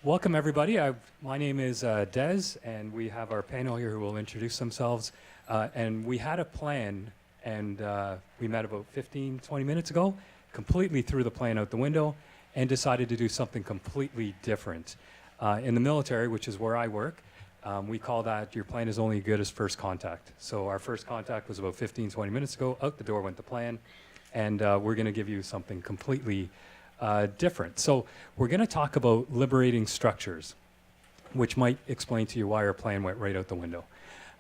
Welcome, everybody. My name is Des, and we have our panel here who will introduce themselves. And we had a plan, and we met about 15, 20 minutes ago, completely threw the plan out the window, and decided to do something completely different. In the military, which is where I work, we call that your plan is only as good as first contact. So our first contact was about 15, 20 minutes ago. Out the door went the plan, and we're going to give you something completely different. So we're going to talk about liberating structures, which might explain to you why our plan went right out the window.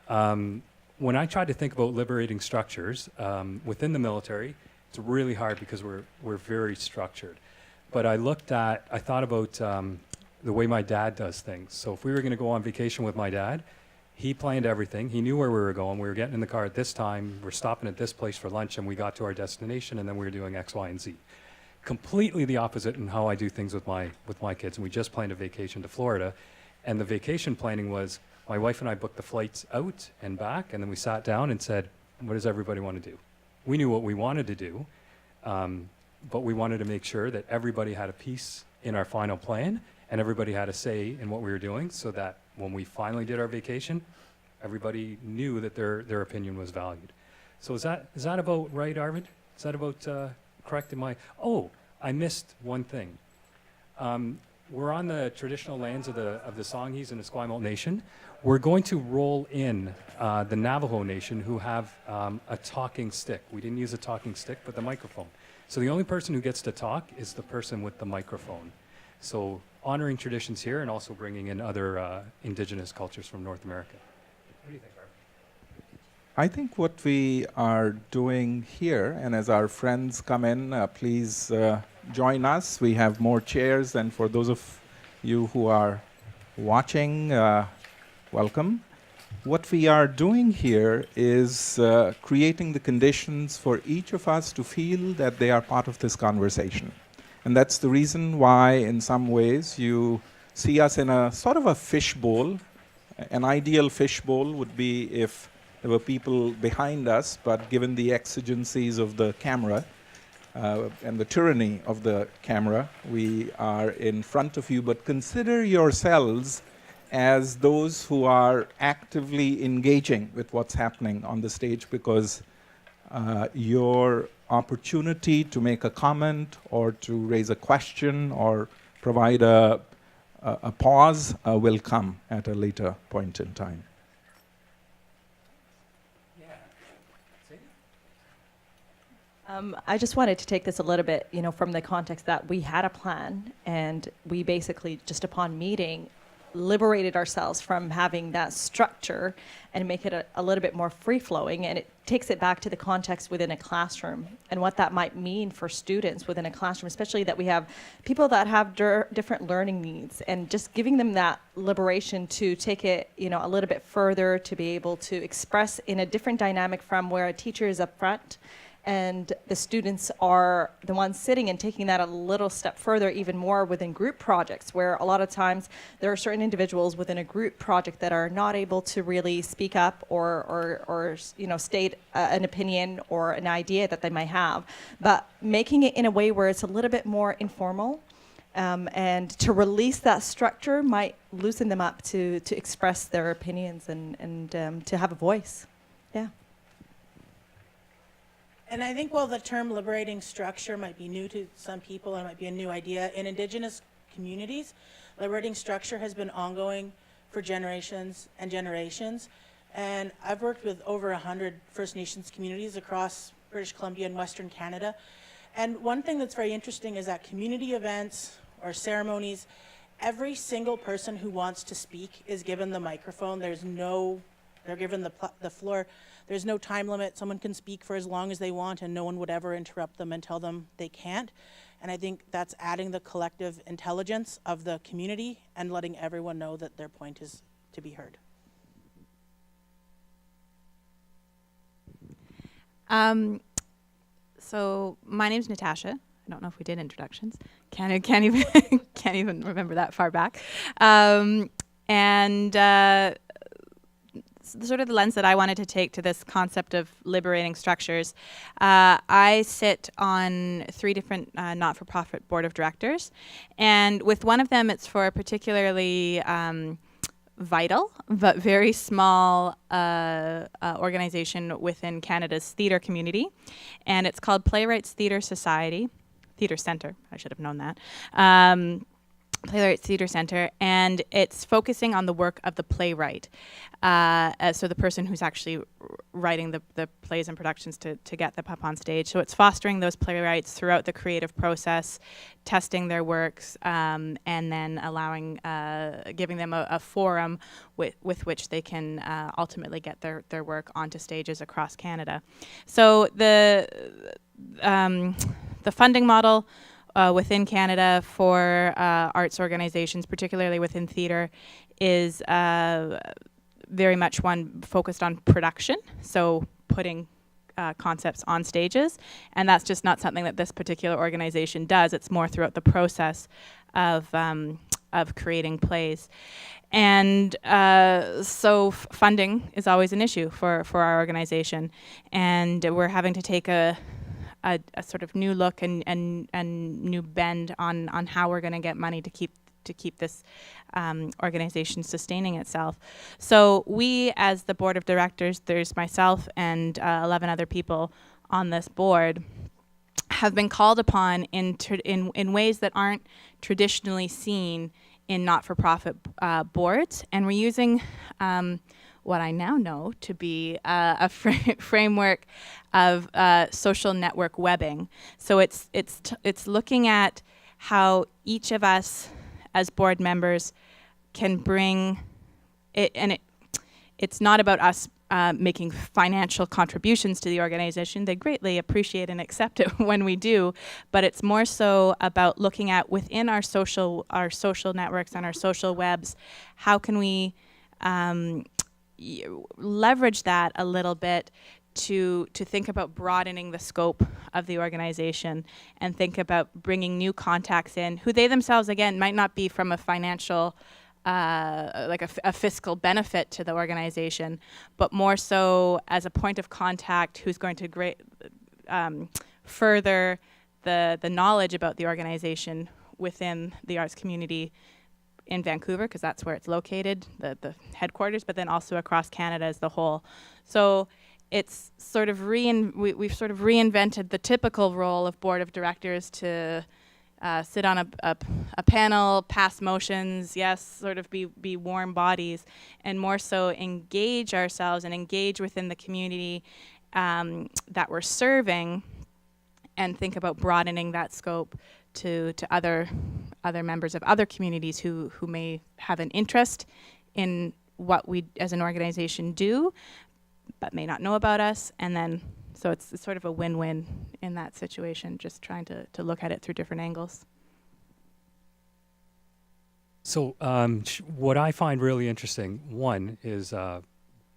When I tried to think about liberating structures within the military, it's really hard because we're very structured. But I thought about the way my dad does things. So if we were going to go on vacation with my dad, he planned everything. He knew where we were going. We were getting in the car at this time. We're stopping at this place for lunch, and we got to our destination, and then we were doing X, Y, and Z. Completely the opposite in how I do things with my kids. And we just planned a vacation to Florida, and the vacation planning was my wife and I booked the flights out and back, and then we sat down and said, what does everybody want to do? We knew what we wanted to do, but we wanted to make sure that everybody had a piece in our final plan, and everybody had a say in what we were doing, so that when we finally did our vacation, everybody knew that their opinion was valued. So is that about right, Arvind? Is that about correct in my... Oh, I missed one thing. We're on the traditional lands of the Songhees and the Esquimalt Nation. We're going to roll in the Navajo Nation, who have a talking stick. We didn't use a talking stick, but the microphone. So the only person who gets to talk is the person with the microphone. So honoring traditions here and also bringing in other indigenous cultures from North America. What do you think, Arvind? I think what we are doing here, and as our friends come in, please join us. We have more chairs, and for those of you who are watching, welcome. What we are doing here is creating the conditions for each of us to feel that they are part of this conversation. And that's the reason why, in some ways, you see us in a sort of a fishbowl. An ideal fishbowl would be if there were people behind us, but given the exigencies of the camera and the tyranny of the camera, we are in front of you. But consider yourselves as those who are actively engaging with what's happening on the stage, because your opportunity to make a comment or to raise a question or provide a pause will come at a later point in time. I just wanted to take this a little bit, from the context that we had a plan, and we basically, just upon meeting, liberated ourselves from having that structure and make it a little bit more free-flowing, and it takes it back to the context within a classroom and what that might mean for students within a classroom, especially that we have people that have different learning needs, and just giving them that liberation to take it, a little bit further, to be able to express in a different dynamic from where a teacher is up front and the students are the ones sitting and taking that a little step further, even more within group projects, where a lot of times there are certain individuals within a group project that are not able to really speak up or state an opinion or an idea that they might have, but making it in a way where it's a little bit more informal, and to release that structure might loosen them up to express their opinions and to have a voice. Yeah. And I think while the term liberating structure might be new to some people and might be a new idea, in Indigenous communities, liberating structure has been ongoing for generations and generations. And I've worked with over 100 First Nations communities across British Columbia and Western Canada. And one thing that's very interesting is that community events or ceremonies, every single person who wants to speak is given the microphone. They're given the floor. There's no time limit. Someone can speak for as long as they want, and no one would ever interrupt them and tell them they can't. And I think that's adding the collective intelligence of the community and letting everyone know that their point is to be heard. So my name's Natasha. I don't know if we did introductions. Can't even can't even remember that far back. that's sort of the lens that I wanted to take to this concept of liberating structures. I sit on 3 different not-for-profit board of directors, and with one of them, it's for a particularly vital but very small organization within Canada's theatre community, and it's called Playwrights Theatre Society, Theatre Centre. I should have known that. Playwrights Theatre Centre, and it's focusing on the work of the playwright. So the person who's actually writing the plays and productions to get them up on stage. So it's fostering those playwrights throughout the creative process, testing their works, and then allowing, giving them a forum with which they can ultimately get their work onto stages across Canada. So the funding model within Canada for arts organizations, particularly within theatre, is very much one focused on production, so putting concepts on stages, and that's just not something that this particular organization does. It's more throughout the process of creating plays. And so funding is always an issue for our organization, and we're having to take a sort of new look and new bend on how we're going to get money to keep this organization sustaining itself. So we, as the board of directors, there's myself and 11 other people on this board, have been called upon in ways that aren't traditionally seen in not-for-profit boards, and we're using what I now know to be a framework of social network webbing. So it's looking at how each of us as board members can bring it, and it's not about us making financial contributions to the organization. They greatly appreciate and accept it when we do, but it's more so about looking at within our social networks and our social webs, how can we leverage that a little bit to think about broadening the scope of the organization and think about bringing new contacts in who they themselves, again, might not be from a financial, like a fiscal benefit to the organization, but more so as a point of contact who's going to further the knowledge about the organization within the arts community in Vancouver, because that's where it's located, the headquarters, but then also across Canada as the whole. So it's sort of we've sort of reinvented the typical role of board of directors to sit on a panel, pass motions, yes, sort of be warm bodies, and more so engage ourselves and engage within the community that we're serving, and think about broadening that scope to other members of other communities who may have an interest in what we as an organization do, but may not know about us. And then, so it's sort of a win-win in that situation, just trying to look at it through different angles. So what I find really interesting, one, is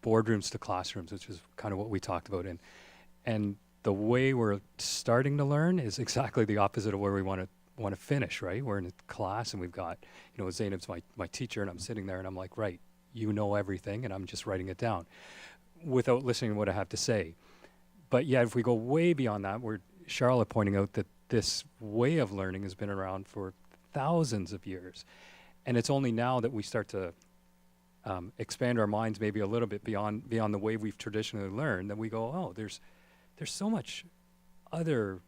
boardrooms to classrooms, which is kind of what we talked about. And the way we're starting to learn is exactly the opposite of where we want to finish, right? We're in a class and we've got, Zainab's my teacher, and I'm sitting there and I'm like, right, you know everything, and I'm just writing it down without listening to what I have to say. But yet, if we go way beyond that, we're Charlotte pointing out that this way of learning has been around for thousands of years. And it's only now that we start to expand our minds maybe a little bit beyond the way we've traditionally learned, that we go, oh, there's so much other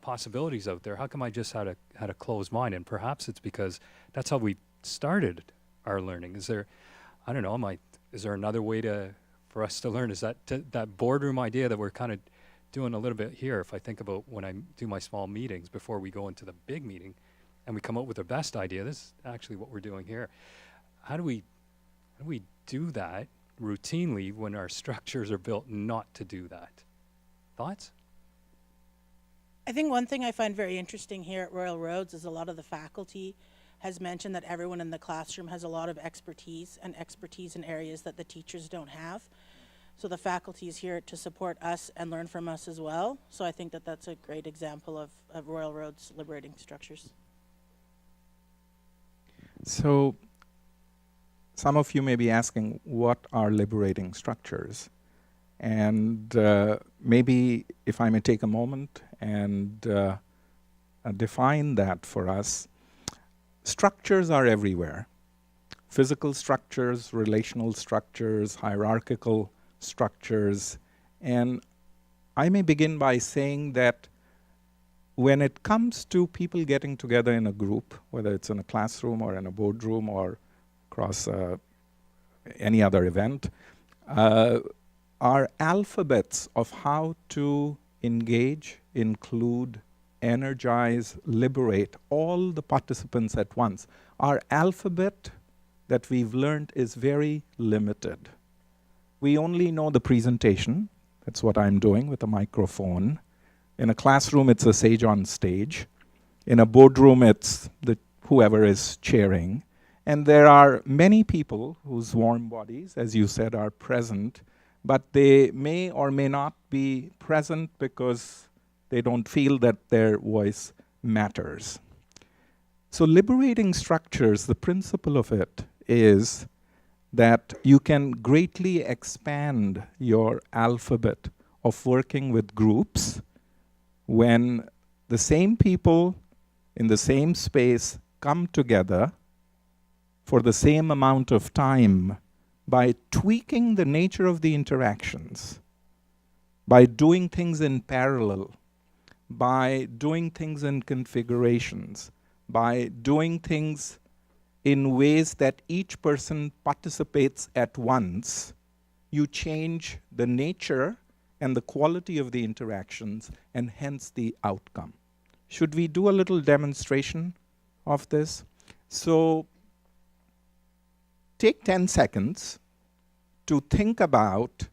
possibilities out there. How come I just had a closed mind? And perhaps it's because that's how we started our learning. Is there, I don't know, is there another way for us to learn? Is that boardroom idea that we're kind of doing a little bit here? If I think about when I do my small meetings before we go into the big meeting, and we come up with the best idea, this is actually what we're doing here. How do we do that routinely when our structures are built not to do that? Thoughts? I think one thing I find very interesting here at Royal Roads is a lot of the faculty has mentioned that everyone in the classroom has a lot of expertise in areas that the teachers don't have. So the faculty is here to support us and learn from us as well. So I think that that's a great example of Royal Roads liberating structures. So some of you may be asking, what are liberating structures? And maybe if I may take a moment and define that for us. Structures are everywhere. Physical structures, relational structures, hierarchical structures. And I may begin by saying that when it comes to people getting together in a group, whether it's in a classroom or in a boardroom or across any other event, are alphabets of how to engage, include, energize, liberate all the participants at once. Our alphabet that we've learned is very limited. We only know the presentation. That's what I'm doing with a microphone. In a classroom, it's a sage on stage. In a boardroom, it's whoever is chairing. And there are many people whose warm bodies, as you said, are present, but they may or may not be present because they don't feel that their voice matters. So liberating structures, the principle of it is that you can greatly expand your alphabet of working with groups when the same people in the same space come together for the same amount of time by tweaking the nature of the interactions, by doing things in parallel, by doing things in configurations, by doing things in ways that each person participates at once, you change the nature and the quality of the interactions and hence the outcome. Should we do a little demonstration of this? So take 10 seconds to think about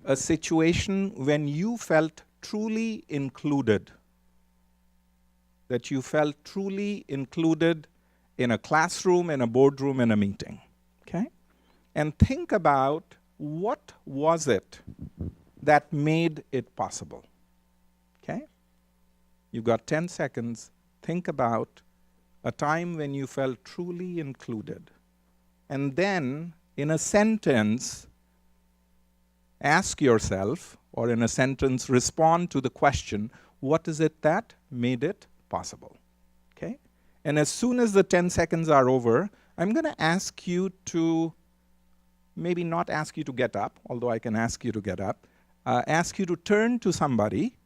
a situation when you felt truly included, that you felt truly included in a classroom, in a boardroom, in a meeting, okay? And think about what was it that made it possible, okay? You've got 10 seconds. Think about a time when you felt truly included. And then, in a sentence, ask yourself, or in a sentence, respond to the question, what is it that made it possible? Okay? And as soon as the 10 seconds are over, I'm going to ask you to, maybe not ask you to get up, although I can ask you to get up, ask you to turn to somebody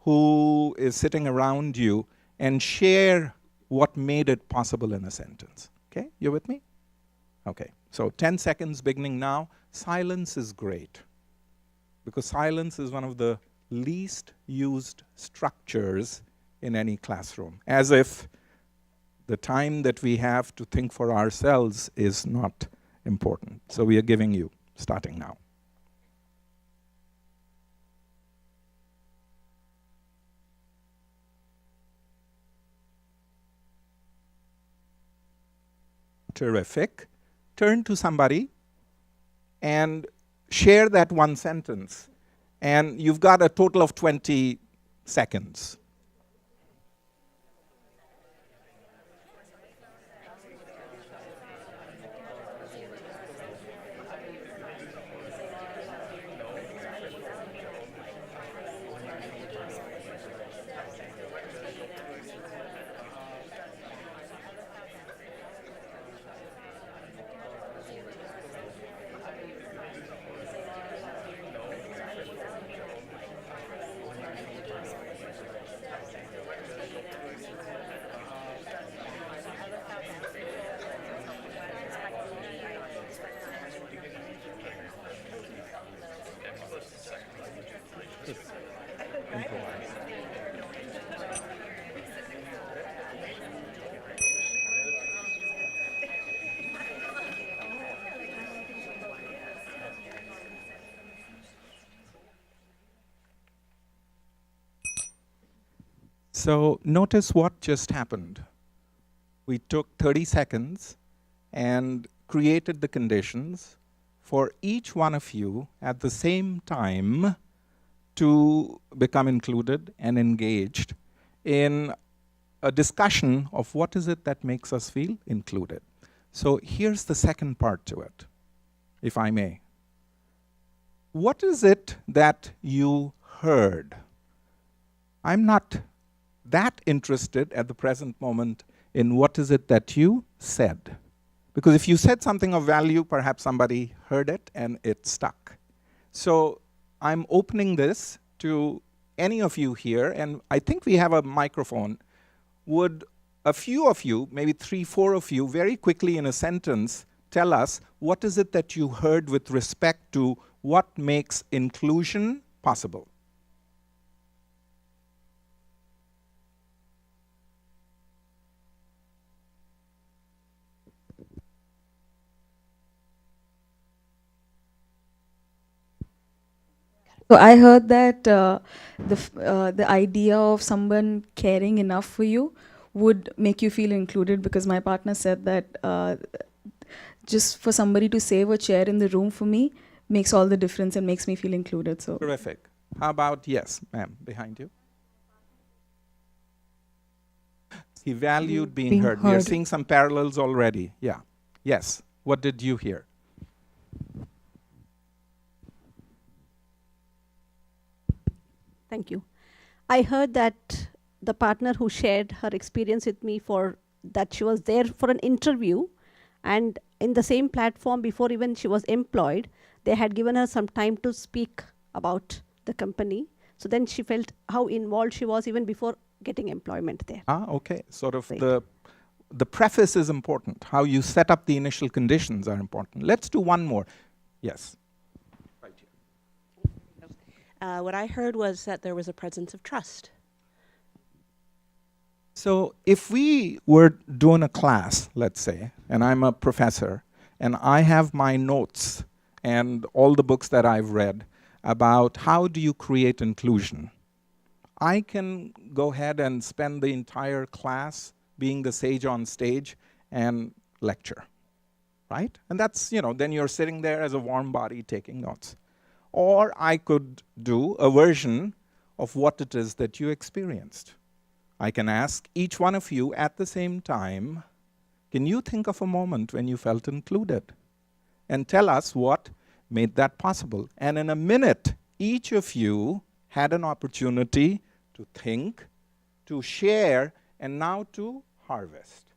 who is sitting around you and share what made it possible in a sentence. Okay? You with me? Okay. So 10 seconds beginning now. Silence is great, because silence is one of the least used structures in any classroom, as if the time that we have to think for ourselves is not important. So we are giving you, starting now. Terrific. Turn to somebody and share that one sentence. And you've got a total of 20 seconds. So notice what just happened. We took 30 seconds and created the conditions for each one of you at the same time to become included and engaged in a discussion of what is it that makes us feel included. So here's the second part to it, if I may. What is it that you heard? I'm not that interested at the present moment in what is it that you said. Because if you said something of value, perhaps somebody heard it and it stuck. So I'm opening this to any of you here, and I think we have a microphone. Would a few of you, maybe 3, 4 of you, very quickly in a sentence, tell us what is it that you heard with respect to what makes inclusion possible? So I heard that the idea of someone caring enough for you would make you feel included, because my partner said that just for somebody to save a chair in the room for me makes all the difference and makes me feel included. So Terrific. How about, yes, ma'am, behind you? He valued being heard. We are seeing some parallels already. Yeah. Yes. What did you hear? Thank you. I heard that the partner who shared her experience with me for that she was there for an interview, and in the same platform before even she was employed, they had given her some time to speak about the company. So then she felt how involved she was even before getting employment there. Okay. Sort of Right. the preface is important. How you set up the initial conditions are important. Let's do one more. Yes. Right here. What I heard was that there was a presence of trust. So if we were doing a class, let's say, and I'm a professor, and I have my notes and all the books that I've read about how do you create inclusion, I can go ahead and spend the entire class being the sage on stage and lecture, right? And that's, then you're sitting there as a warm body taking notes. Or I could do a version of what it is that you experienced. I can ask each one of you at the same time, can you think of a moment when you felt included? And tell us what made that possible. And in a minute, each of you had an opportunity to think, to share, and now to harvest.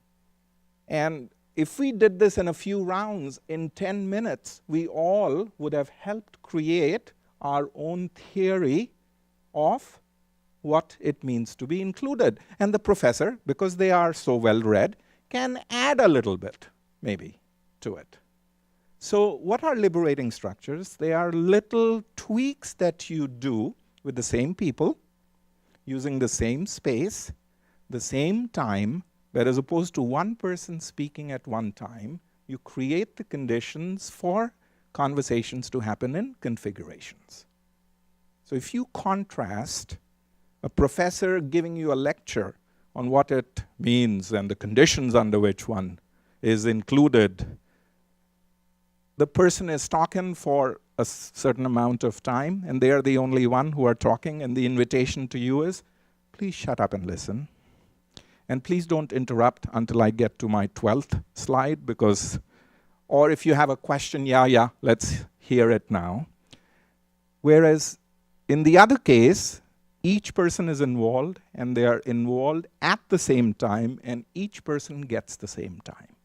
And if we did this in a few rounds, in 10 minutes, we all would have helped create our own theory of what it means to be included. And the professor, because they are so well read, can add a little bit, maybe, to it. So what are liberating structures? They are little tweaks that you do with the same people, using the same space, the same time, but as opposed to one person speaking at one time, you create the conditions for conversations to happen in configurations. So if you contrast a professor giving you a lecture on what it means and the conditions under which one is included, the person is talking for a certain amount of time, and they are the only one who are talking, and the invitation to you is, please shut up and listen. And please don't interrupt until I get to my 12th slide, because, or if you have a question, yeah, let's hear it now. Whereas in the other case, each person is involved, and they are involved at the same time, and each person gets the same time.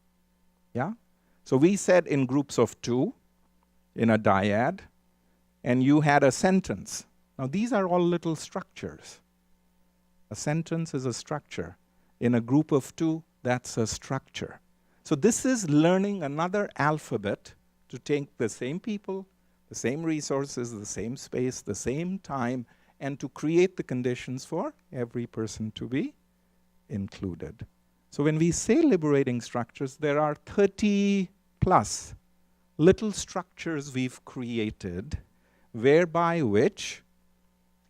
Yeah? So we said in groups of 2, in a dyad, and you had a sentence. Now these are all little structures. A sentence is a structure. In a group of 2, that's a structure. So this is learning another alphabet to take the same people, the same resources, the same space, the same time, and to create the conditions for every person to be included. So when we say liberating structures, there are 30 plus little structures we've created whereby which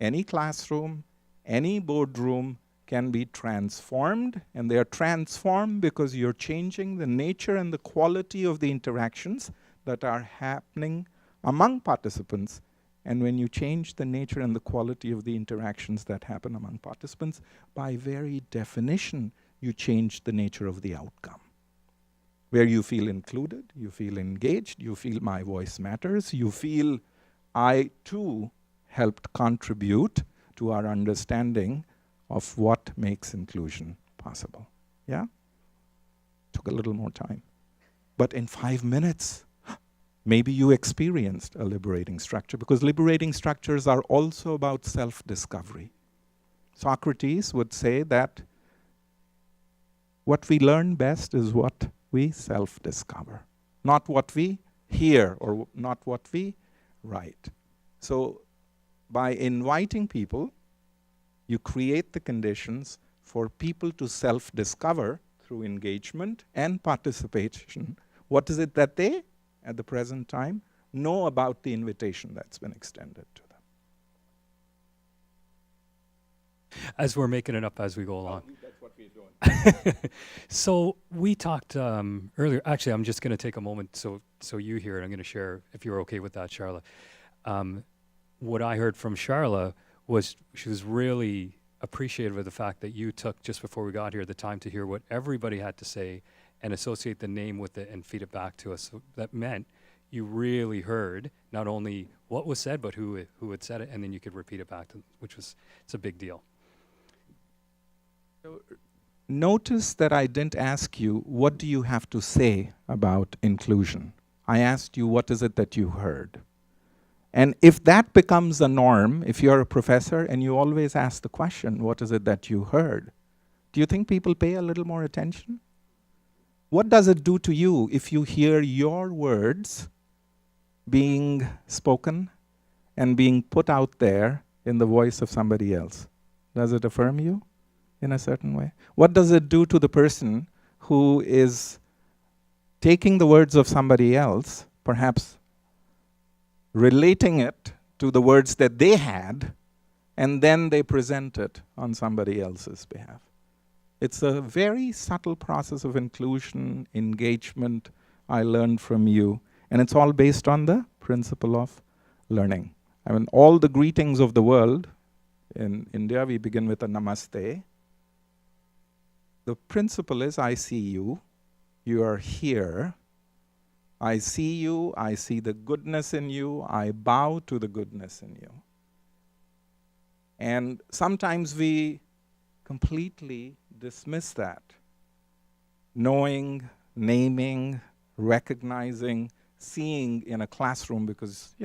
any classroom, any boardroom can be transformed, and they are transformed because you're changing the nature and the quality of the interactions that are happening among participants. And when you change the nature and the quality of the interactions that happen among participants, by very definition, you change the nature of the outcome. where you feel included, you feel engaged, you feel my voice matters, you feel I too helped contribute to our understanding of what makes inclusion possible. Yeah? Took a little more time. But in 5 minutes, maybe you experienced a liberating structure, because liberating structures are also about self-discovery. Socrates would say that what we learn best is what we self-discover, not what we hear or not what we write. So by inviting people, you create the conditions for people to self-discover through engagement and participation. What is it that they, at the present time, know about the invitation that's been extended to them? As we're making it up as we go along. That's what we're doing. So we talked earlier. Actually, I'm just going to take a moment so you hear it. I'm going to share, if you're okay with that, Charla. What I heard from Charla was she was really appreciative of the fact that you took, just before we got here, the time to hear what everybody had to say and associate the name with it and feed it back to us. So that meant you really heard not only what was said, but who had said it, and then you could repeat it back to them, it's a big deal. So, notice that I didn't ask you, what do you have to say about inclusion? I asked you, what is it that you heard? And if that becomes a norm, if you're a professor and you always ask the question, what is it that you heard? Do you think people pay a little more attention? What does it do to you if you hear your words being spoken and being put out there in the voice of somebody else? Does it affirm you in a certain way? What does it do to the person who is taking the words of somebody else, perhaps relating it to the words that they had, and then they present it on somebody else's behalf? It's a very subtle process of inclusion, engagement, I learned from you, and it's all based on the principle of learning. I mean, all the greetings of the world, in India we begin with a namaste. The principle is, I see you, you are here, I see you, I see the goodness in you, I bow to the goodness in you. And sometimes we completely dismiss that, knowing, naming, recognizing, seeing in a classroom, because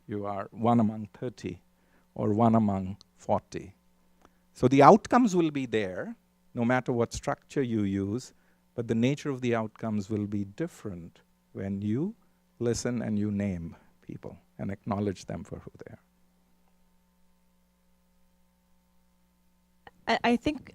you are one among 30 or one among 40. So the outcomes will be there, no matter what structure you use, but the nature of the outcomes will be different when you listen and you name people and acknowledge them for who they are. I think,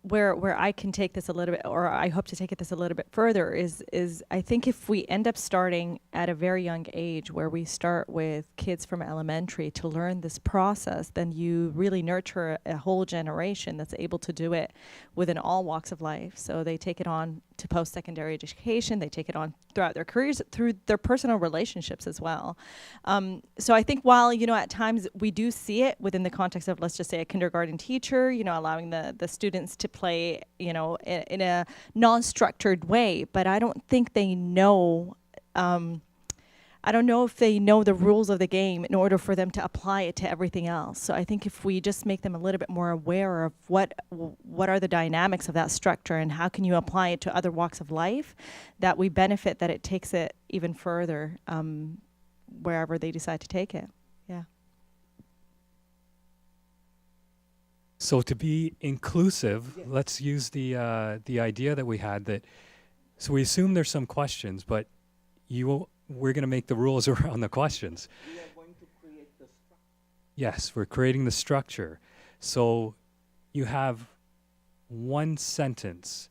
where I can take this a little bit, or I hope to take this a little bit further, is I think if we end up starting at a very young age, where we start with kids from elementary to learn this process, then you really nurture a whole generation that's able to do it within all walks of life. So they take it on to post-secondary education, they take it on throughout their careers, through their personal relationships as well. So I think while, at times we do see it within the context of, let's just say, a kindergarten teacher, allowing the students to play, in a non-structured way, but I don't think they know, I don't know if they know the rules of the game in order for them to apply it to everything else. So I think if we just make them a little bit more aware of what are the dynamics of that structure and how can you apply it to other walks of life, that we benefit, that it takes it even further wherever they decide to take it. Yeah. So to be inclusive, let's use the idea that we had that. So we assume there's some questions, but we're going to make the rules around the questions. We are going to create the structure. Yes, we're creating the structure. So you have one sentence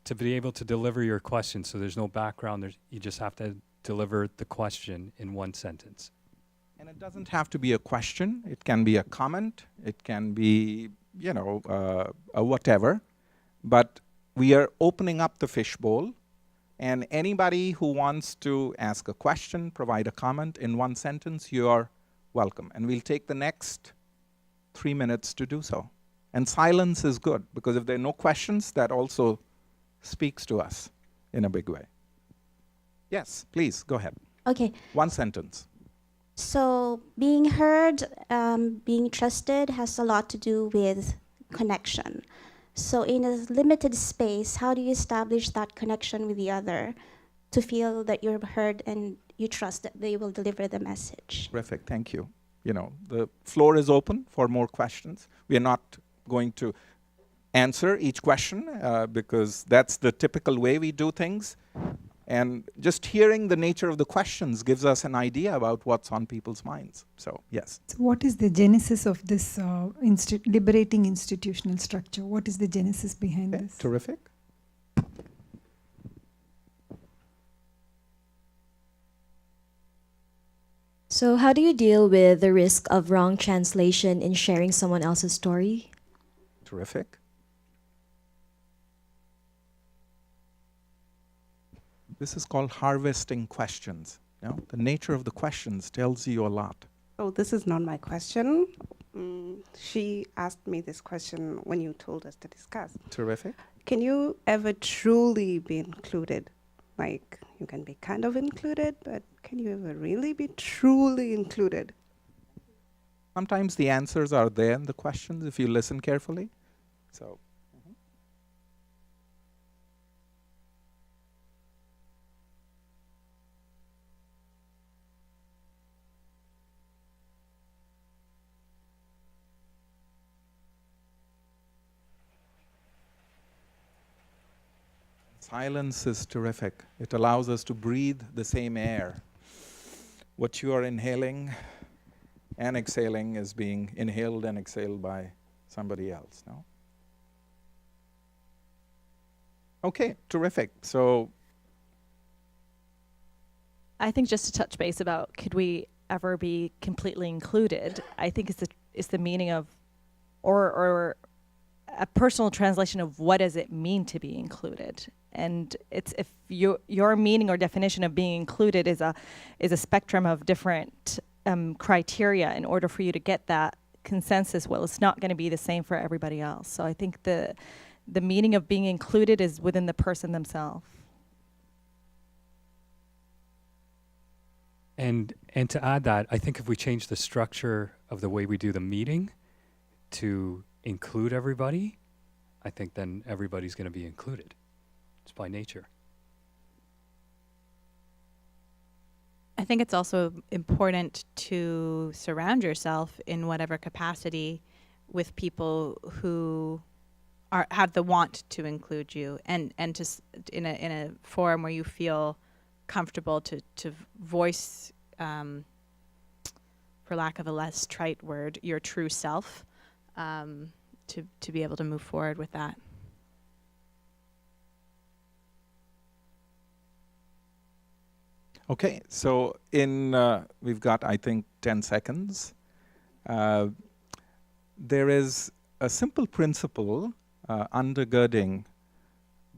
to be able to deliver your question. So there's no background. You just have to deliver the question in one sentence. And it doesn't have to be a question. It can be a comment. It can be, a whatever. But we are opening up the fishbowl. And anybody who wants to ask a question, provide a comment in one sentence, you are welcome. And we'll take the next 3 minutes to do so. And silence is good, because if there are no questions, that also speaks to us. in a big way. Yes, please, go ahead. Okay, One sentence. so being heard, being trusted has a lot to do with connection. So in a limited space, how do you establish that connection with the other to feel that you're heard and you trust that they will deliver the message? Terrific, thank you. You know, the floor is open for more questions. We are not going to answer each question because that's the typical way we do things. And just hearing the nature of the questions gives us an idea about what's on people's minds. So, yes. So what is the genesis of this liberating institutional structure? What is the genesis behind Okay, this? terrific. So, how do you deal with the risk of wrong translation in sharing someone else's story? Terrific. This is called harvesting questions. You know, the nature of the questions tells you a lot. Oh, this is not my question. She asked me this question when you told us to discuss. Terrific. Can you ever truly be included? Like, you can be kind of included, but can you ever really be truly included? Sometimes the answers are there in the questions if you listen carefully. So, silence is terrific. It allows us to breathe the same air. What you are inhaling and exhaling is being inhaled and exhaled by somebody else, no? Okay, terrific. So I think just to touch base about could we ever be completely included, I think it's the meaning of, or a personal translation of what does it mean to be included. And it's if your meaning or definition of being included is a spectrum of different criteria in order for you to get that consensus, well, it's not going to be the same for everybody else. So I think the meaning of being included is within the person themselves. And to add that, I think if we change the structure of the way we do the meeting to include everybody, I think then everybody's going to be included. It's by nature. I think it's also important to surround yourself in whatever capacity with people who have the want to include you, and to in a forum where you feel comfortable to voice, for lack of a less trite word, your true self, to be able to move forward with that. okay, so we've got, I think, 10 seconds. There is a simple principle undergirding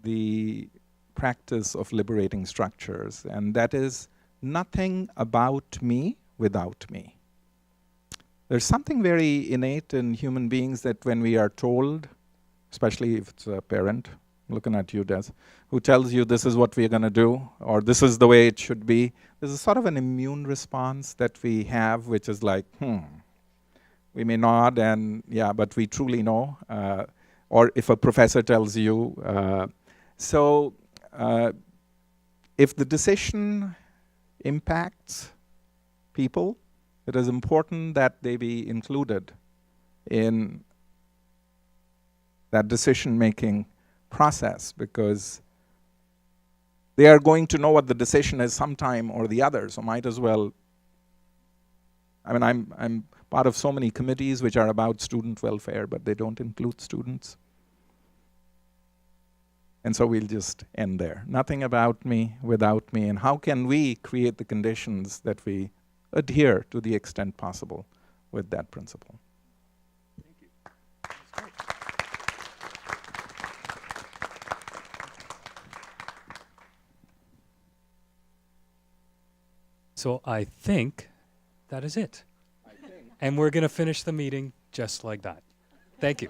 the practice of liberating structures, and that is nothing about me without me. There's something very innate in human beings that when we are told, especially if it's a parent, looking at you, Des, who tells you this is what we're going to do, or this is the way it should be, there's a sort of an immune response that we have, which is like, we may nod and, yeah, but we truly know. Or if a professor tells you. If the decision impacts people, it is important that they be included in that decision-making process, because they are going to know what the decision is sometime or the other, so might as well. I mean, I'm part of so many committees which are about student welfare, but they don't include students. And so we'll just end there. Nothing about me without me, and how can we create the conditions that we adhere to the extent possible with that principle. Thank you. That's great. So I think that is it. And we're going to finish the meeting just like that. Thank you.